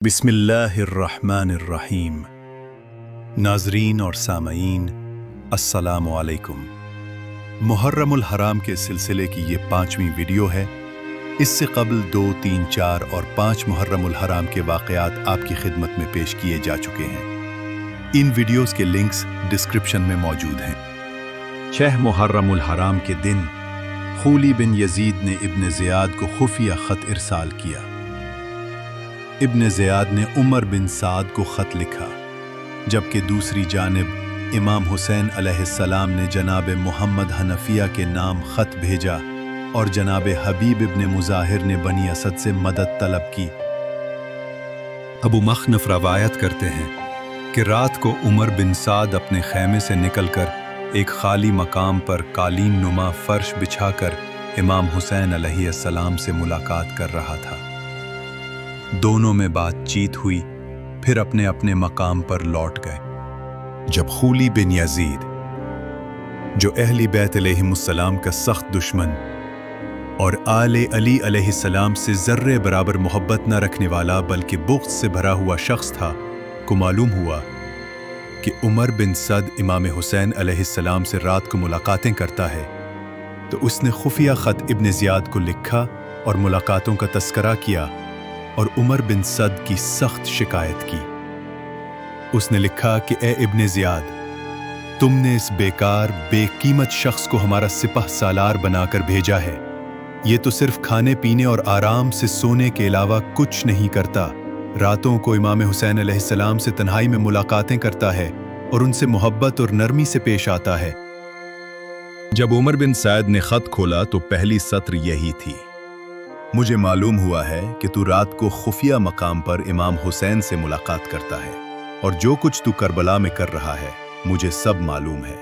बिस्मिल्लाहिर्रहमानिर्रहीम। नाजरीन और सामईन, अस्सलामु अलैकुम। मुहर्रमुल हराम के सिलसिले की ये 5वीं वीडियो है। इससे कबल 2, 3, 4 और 5 मुहर्रमुल हराम के वाक़यात आपकी खिदमत में पेश किए जा चुके हैं। इन वीडियोस के लिंक्स डिस्क्रिप्शन में मौजूद हैं। 6 मुहर्रमुल हराम के दिन खूली बिन यजीद ने इब्न ज़ियाद को खुफिया ख़त इरसाल किया। इब्न ज़ियाद ने उमर बिन साद को ख़त लिखा, जबकि दूसरी जानिब इमाम हुसैन अलैहिस्सलाम ने जनाब मोहम्मद हनफिया के नाम ख़त भेजा और जनाब हबीब इब्न मुज़ाहिर ने बनी असद से मदद तलब की। अबू मखनफ रवायत करते हैं कि रात को उमर बिन साद अपने खैमे से निकलकर एक खाली मकाम पर कालीन नुमा फ़र्श बिछाकर इमाम हुसैन अलैहिस्सलाम से मुलाकात कर रहा था। दोनों में बातचीत हुई, फिर अपने अपने मकाम पर लौट गए। जब खूली बिन यजीद, जो अहली बैत अलैहिमुस्सलाम का सख्त दुश्मन और आले अली अलैहिस्सलाम से ज़र्रे बराबर मोहब्बत न रखने वाला बल्कि बुग़्ज़ से भरा हुआ शख्स था, को मालूम हुआ कि उमर बिन सद इमाम हुसैन अलैहिस्सलाम से रात को मुलाकातें करता है, तो उसने खुफिया ख़त इब्न ज़ियाद को लिखा और मुलाकातों का तस्करा किया और उमर बिन सद की सख्त शिकायत की। उसने लिखा कि ए इब्न ज़ियाद, तुमने इस बेकार बेकीमत शख्स को हमारा सिपह सालार बनाकर भेजा है। ये तो सिर्फ खाने पीने और आराम से सोने के अलावा कुछ नहीं करता। रातों को इमाम हुसैन अलैहिस्सलाम से तन्हाई में मुलाकातें करता है और उनसे मोहब्बत और नरमी से पेश आता है। जब उमर बिन सैद ने खत खोला तो पहली सत्र यही थी, मुझे मालूम हुआ है कि तू रात को खुफिया मकाम पर इमाम हुसैन से मुलाकात करता है और जो कुछ तू करबला में कर रहा है मुझे सब मालूम है।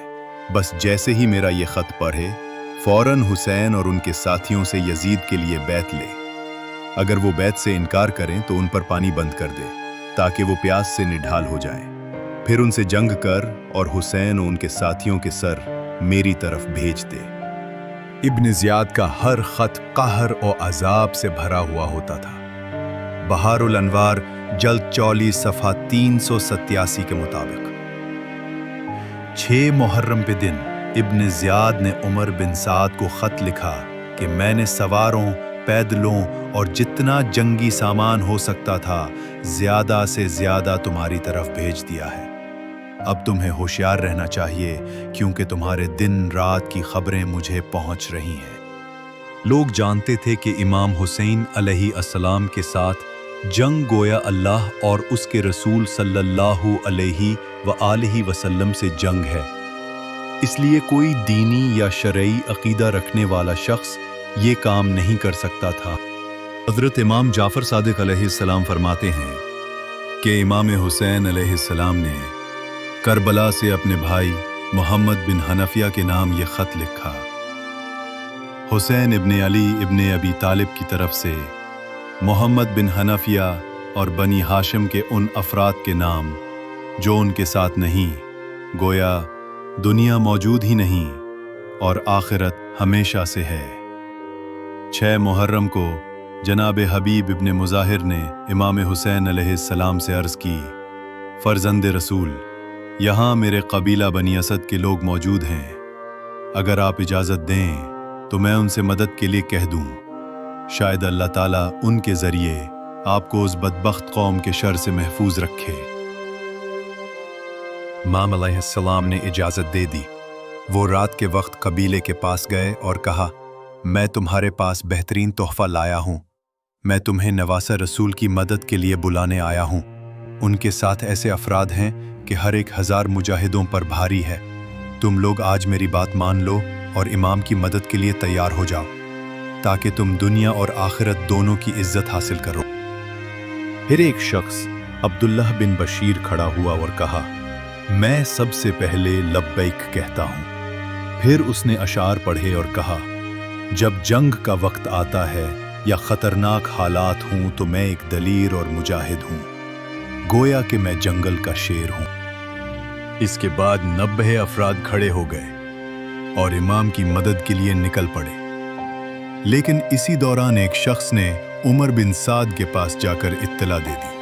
बस जैसे ही मेरा ये खत पढ़े, फौरन हुसैन और उनके साथियों से यजीद के लिए बैत ले। अगर वो बैत से इनकार करें तो उन पर पानी बंद कर दे ताकि वो प्यास से निढाल हो जाएं। फिर उनसे जंग कर और हुसैन और उनके साथियों के सर मेरी तरफ भेज दे। इब्न ज़ियाद का हर खत कहर और अजाब से भरा हुआ होता था। बहारुल अनवार जल्द 44 सफ़ा 387 के मुताबिक 6 मुहर्रम पे दिन इब्न ज़ियाद ने उमर बिन साद को खत लिखा कि मैंने सवारों, पैदलों और जितना जंगी सामान हो सकता था ज़्यादा से ज़्यादा तुम्हारी तरफ भेज दिया है। अब तुम्हें होशियार रहना चाहिए क्योंकि तुम्हारे दिन रात की खबरें मुझे पहुंच रही हैं। लोग जानते थे कि इमाम हुसैन अलैहिस्सलाम के साथ जंग गोया अल्लाह और उसके रसूल सल्लल्लाहु अलैहि व आलिहि वसल्लम से जंग है, इसलिए कोई दीनी या शरई अकीदा रखने वाला शख्स ये काम नहीं कर सकता था। हज़रत इमाम जाफ़र सादिक अलैहिस्सलाम फरमाते हैं कि इमाम हुसैन अलैहिस्सलाम ने करबला से अपने भाई मोहम्मद बिन हनफिया के नाम ये ख़त लिखा। हुसैन इब्न अली इब्न अबी तालिब की तरफ से मोहम्मद बिन हनफिया और बनी हाशिम के उन अफराद के नाम जो उनके साथ नहीं, गोया दुनिया मौजूद ही नहीं और आखिरत हमेशा से है। 6 मुहर्रम को जनाब हबीब इब्न मुज़ाहिर ने इमाम हुसैन अलैहिस्सलाम से अर्ज़ की, फ़र्ज़ंद रसूल, यहाँ मेरे कबीला बनी असद के लोग मौजूद हैं। अगर आप इजाज़त दें तो मैं उनसे मदद के लिए कह दूँ। शायद अल्लाह ताला उनके ज़रिए आपको उस बदबख्त कौम के शर से महफूज रखे। इमाम अलैहिस्सलाम ने इजाज़त दे दी। वो रात के वक्त कबीले के पास गए और कहा, मैं तुम्हारे पास बेहतरीन तोहफ़ा लाया हूँ। मैं तुम्हें नवासा रसूल की मदद के लिए बुलाने आया हूँ। उनके साथ ऐसे अफराद हैं कि हर एक 1000 मुजाहिदों पर भारी है। तुम लोग आज मेरी बात मान लो और इमाम की मदद के लिए तैयार हो जाओ ताकि तुम दुनिया और आखिरत दोनों की इज्जत हासिल करो। फिर एक शख्स अब्दुल्लाह बिन बशीर खड़ा हुआ और कहा, मैं सबसे पहले लब्बैक कहता हूँ। फिर उसने अशार पढ़े और कहा, जब जंग का वक्त आता है या ख़तरनाक हालात हों तो मैं एक दलीर और मुजाहिद हूँ, गोया कि मैं जंगल का शेर हूँ। इसके बाद 90 अफराद खड़े हो गए और इमाम की मदद के लिए निकल पड़े। लेकिन इसी दौरान एक शख्स ने उमर बिन साद के पास जाकर इत्तला दे दी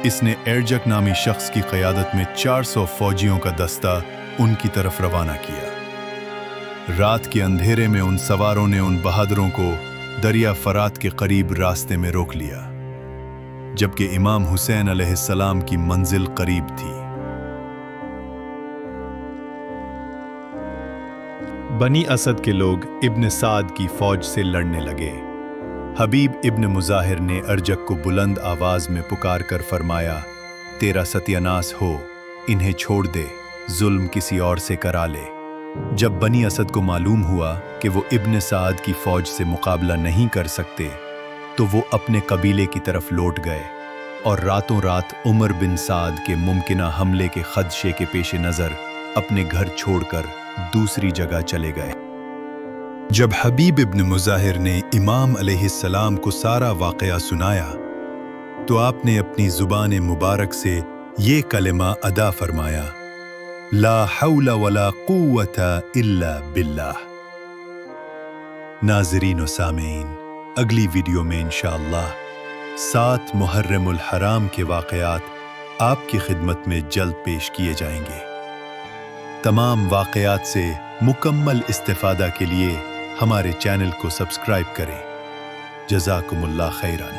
اس نے ارجک نامی شخص کی قیادت میں 400 فوجیوں کا دستہ ان کی طرف روانہ کیا۔ رات کے اندھیرے میں ان سواروں نے ان بہادروں کو دریا فرات کے قریب راستے میں روک لیا، جبکہ امام حسین علیہ السلام کی منزل قریب تھی۔ بنی اسد کے لوگ ابن سعد کی فوج سے لڑنے لگے۔ حبیب ابن مظاہر نے ارجک کو بلند آواز میں پکار کر فرمایا، تیرا ستیاناس ہو، انہیں چھوڑ دے، ظلم کسی اور سے کرا لے۔ جب بنی اسد کو معلوم ہوا کہ وہ ابن سعد کی فوج سے مقابلہ نہیں کر سکتے تو وہ اپنے قبیلے کی طرف لوٹ گئے اور راتوں رات عمر بن سعد کے ممکنہ حملے کے خدشے کے پیش نظر اپنے گھر چھوڑ کر دوسری جگہ چلے گئے۔ جب حبیب ابن مظاہر نے امام علیہ السلام کو سارا واقعہ سنایا تو آپ نے اپنی زبان مبارک سے یہ کلمہ ادا فرمایا، لا حول ولا قوة الا باللہ۔ ناظرین و سامعین، اگلی ویڈیو میں انشاءاللہ 7 محرم الحرام کے واقعات آپ کی خدمت میں جلد پیش کیے جائیں گے۔ تمام واقعات سے مکمل استفادہ کے لیے ہمارے چینل کو سبسکرائب کریں۔ جزاکم اللہ خیران۔